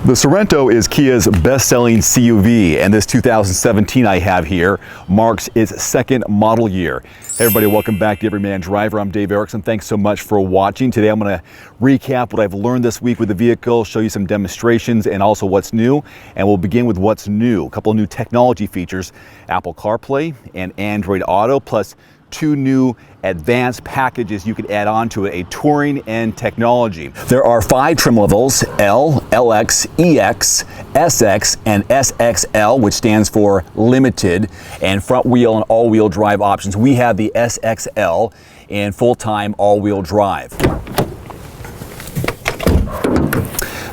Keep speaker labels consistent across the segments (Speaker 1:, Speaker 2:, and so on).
Speaker 1: The Sorento is Kia's best-selling CUV, and this 2017 I have here marks its second model year. Hey everybody, welcome back to Everyman Driver. I'm Dave Erickson. Thanks so much for watching. Today I'm going to recap what I've learned this week with the vehicle, show you some demonstrations and also what's new. And we'll begin with what's new. A couple of new technology features, Apple Carplay and Android Auto, plus two new advanced packages you could add on to it, a touring and technology. There are 5 trim levels, L, LX, EX, SX, and SXL, which stands for limited, and front wheel and all-wheel drive options. We have the SXL in full-time all-wheel drive.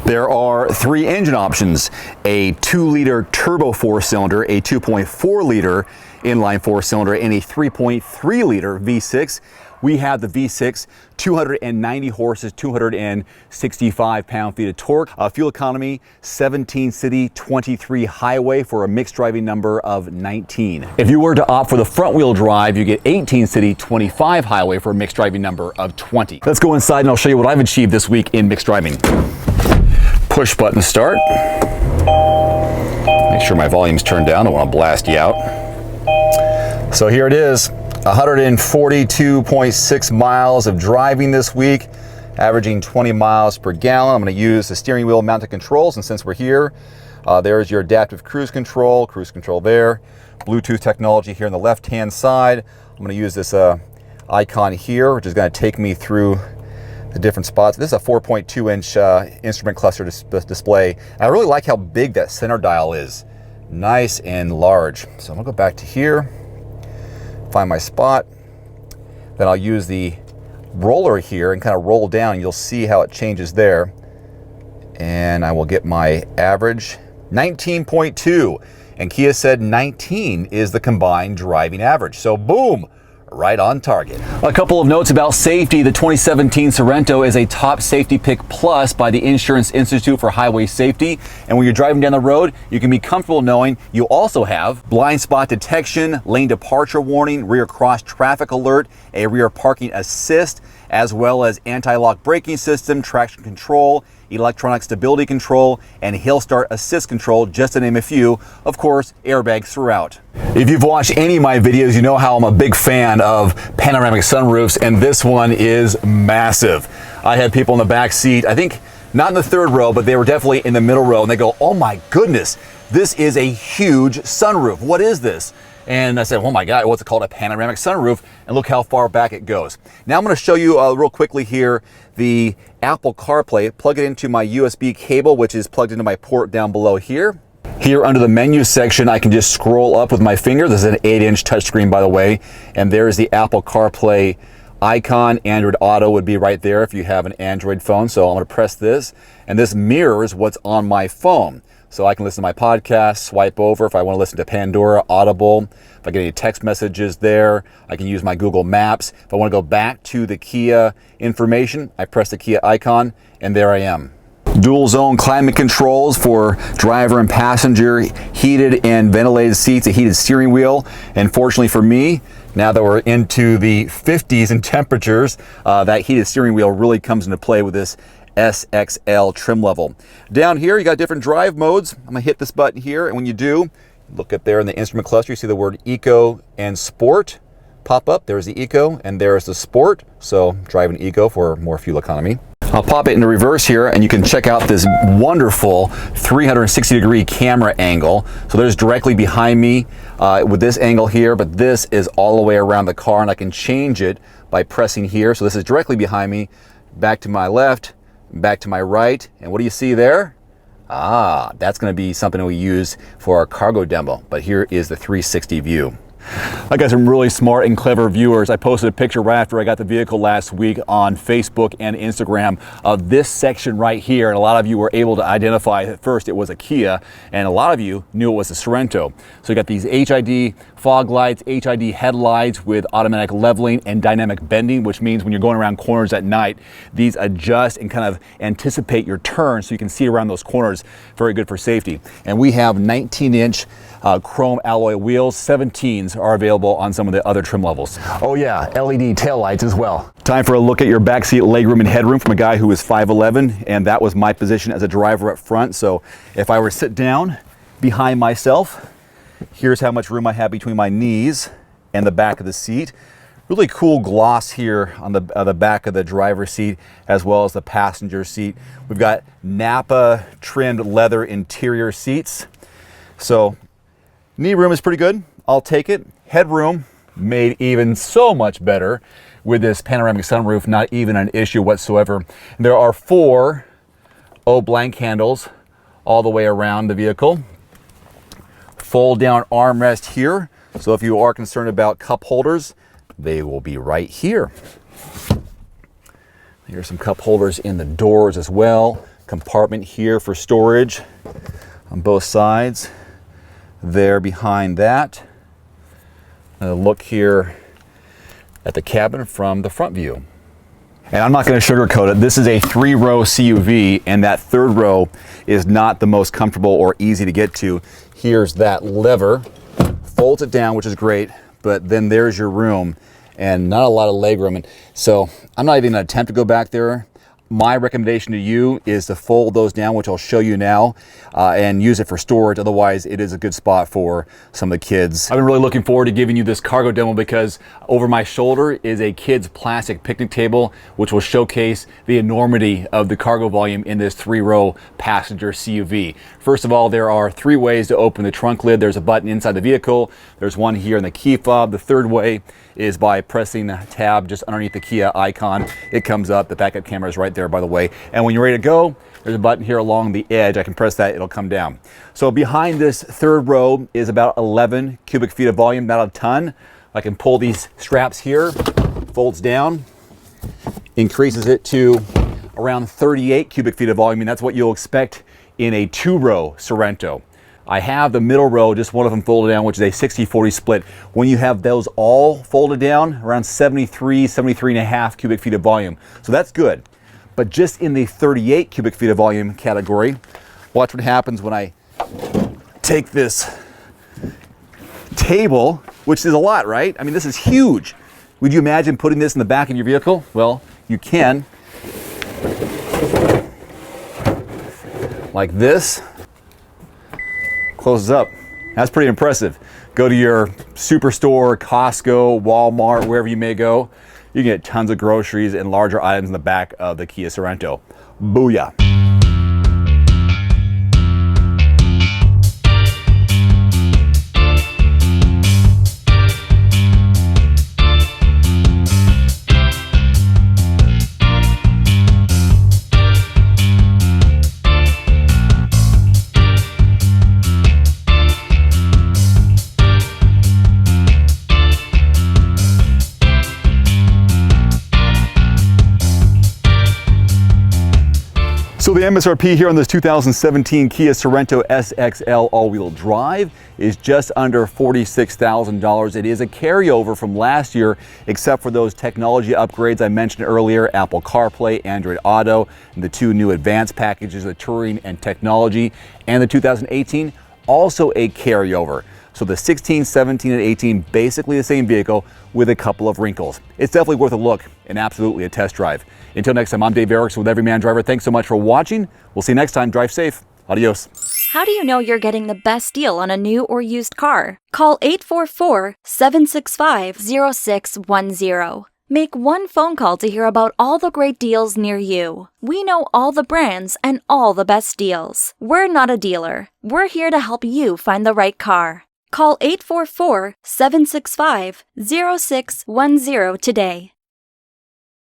Speaker 1: There are 3 engine options, a 2-liter turbo 4-cylinder, a 2.4-liter inline 4-cylinder, and a 3.3-liter V6. We have the V6, 290 horses, 265 pound-feet of torque. Fuel economy, 17 city, 23 highway for a mixed driving number of 19. If you were to opt for the front-wheel drive, you get 18 city, 25 highway for a mixed driving number of 20. Let's go inside and I'll show you what I've achieved this week in mixed driving. Push button start. Make sure my volume's turned down. I don't want to blast you out. So here it is, 142.6 miles of driving this week, averaging 20 miles per gallon. I'm going to use the steering wheel mounted controls, and since we're here, there's your adaptive cruise control there, Bluetooth technology here on the left-hand side. I'm going to use this icon here, which is going to take me through the different spots. This is a 4.2-inch instrument cluster display. I really like how big that center dial is. Nice and large. So I'm gonna go back to here, find my spot. Then I'll use the roller here and kind of roll down. You'll see how it changes there. And I will get my average, 19.2. And Kia said 19 is the combined driving average. So boom, right on target. A couple of notes about safety. The 2017 Sorento is a top safety pick plus by the Insurance Institute for Highway Safety. And when you're driving down the road, you can be comfortable knowing you also have blind spot detection, lane departure warning, rear cross traffic alert, a rear parking assist, as well as anti-lock braking system, traction control, electronic stability control, and hill start assist control, just to name a few. Of course, airbags throughout. If you've watched any of my videos, you know how I'm a big fan of panoramic sunroofs, and this one is massive. I had people in the back seat, I think not in the 3rd row, but they were definitely in the middle row, and they go, "Oh my goodness, this is a huge sunroof. What is this?" And I said, "Oh my God, what's it called? A panoramic sunroof." And look how far back it goes. Now I'm going to show you real quickly here the Apple CarPlay. Plug it into my USB cable, which is plugged into my port down below here. Here under the menu section, I can just scroll up with my finger. This is an 8-inch touchscreen, by the way. And there's the Apple CarPlay icon. Android Auto would be right there if you have an Android phone. So I'm going to press this, and this mirrors what's on my phone. So I can listen to my podcast, swipe over if I want to listen to Pandora, Audible. If I get any text messages there, I can use my Google Maps. If I want to go back to the Kia information, I press the Kia icon, and there I am. Dual zone climate controls for driver and passenger, heated and ventilated seats, a heated steering wheel. And fortunately for me, now that we're into the 50s in temperatures, that heated steering wheel really comes into play with this SXL trim level. Down here, you got different drive modes. I'm gonna hit this button here, and when you do, look up there in the instrument cluster, you see the word Eco and Sport pop up. There's the Eco, and there's the Sport. So driving Eco for more fuel economy. I'll pop it into reverse here, and you can check out this wonderful 360-degree camera angle. So there's directly behind me with this angle here, but this is all the way around the car, and I can change it by pressing here. So this is directly behind me, back to my left, back to my right, and what do you see there? That's going to be something we use for our cargo demo, but here is the 360 view. I got some really smart and clever viewers. I posted a picture right after I got the vehicle last week on Facebook and Instagram of this section right here, and a lot of you were able to identify at first it was a Kia, and a lot of you knew it was a Sorento. So you got these HID fog lights, HID headlights with automatic leveling and dynamic bending, which means when you're going around corners at night, these adjust and kind of anticipate your turn so you can see around those corners. Very good for safety. And we have 19-inch chrome alloy wheels, 17s those are available on some of the other trim levels.
Speaker 2: Oh yeah, LED taillights as well.
Speaker 1: Time for a look at your backseat legroom and headroom from a guy who is 5'11", and that was my position as a driver up front. So if I were to sit down behind myself, here's how much room I have between my knees and the back of the seat. Really cool gloss here on the back of the driver's seat as well as the passenger seat. We've got Napa trimmed leather interior seats. So knee room is pretty good. I'll take it. Headroom made even so much better with this panoramic sunroof, not even an issue whatsoever. There are 4 blank handles all the way around the vehicle. Fold down armrest here. So if you are concerned about cup holders, they will be right here. Here's some cup holders in the doors as well. Compartment here for storage on both sides. There behind that. Look here at the cabin from the front view. And I'm not going to sugarcoat it. This is a 3-row CUV, and that 3rd row is not the most comfortable or easy to get to. Here's that lever. Folds it down, which is great, but then there's your room and not a lot of legroom. And so I'm not even going to attempt to go back there. My recommendation to you is to fold those down, which I'll show you now, and use it for storage. Otherwise, it is a good spot for some of the kids. I've been really looking forward to giving you this cargo demo because over my shoulder is a kid's plastic picnic table, which will showcase the enormity of the cargo volume in this 3-row passenger CUV. First of all, there are 3 ways to open the trunk lid. There's a button inside the vehicle. There's one here in the key fob. The 3rd way is by pressing the tab just underneath the Kia icon. It comes up. The backup camera is right there, by the way. And when you're ready to go, there's a button here along the edge. I can press that, it'll come down. So behind this 3rd row is about 11 cubic feet of volume, not a ton. I can pull these straps here, folds down, increases it to around 38 cubic feet of volume, and that's what you'll expect in a 2-row Sorento. I have the middle row, just one of them folded down, which is a 60-40 split. When you have those all folded down, around 73 and a half cubic feet of volume. So that's good. But just in the 38 cubic feet of volume category, watch what happens when I take this table, which is a lot, right? I mean, this is huge. Would you imagine putting this in the back of your vehicle? Well, you can. Like this. Closes up. That's pretty impressive. Go to your superstore, Costco, Walmart, wherever you may go. You can get tons of groceries and larger items in the back of the Kia Sorento. Booyah. So the MSRP here on this 2017 Kia Sorento SXL all-wheel drive is just under $46,000. It is a carryover from last year, except for those technology upgrades I mentioned earlier, Apple CarPlay, Android Auto, and the 2 new advanced packages, the Touring and Technology, and the 2018, also a carryover. So the 16, 17, and 18, basically the same vehicle with a couple of wrinkles. It's definitely worth a look and absolutely a test drive. Until next time, I'm Dave Erickson with Everyman Driver. Thanks so much for watching. We'll see you next time. Drive safe. Adios.
Speaker 3: How do you know you're getting the best deal on a new or used car? Call 844-765-0610. Make one phone call to hear about all the great deals near you. We know all the brands and all the best deals. We're not a dealer. We're here to help you find the right car. Call 844-765-0610 today.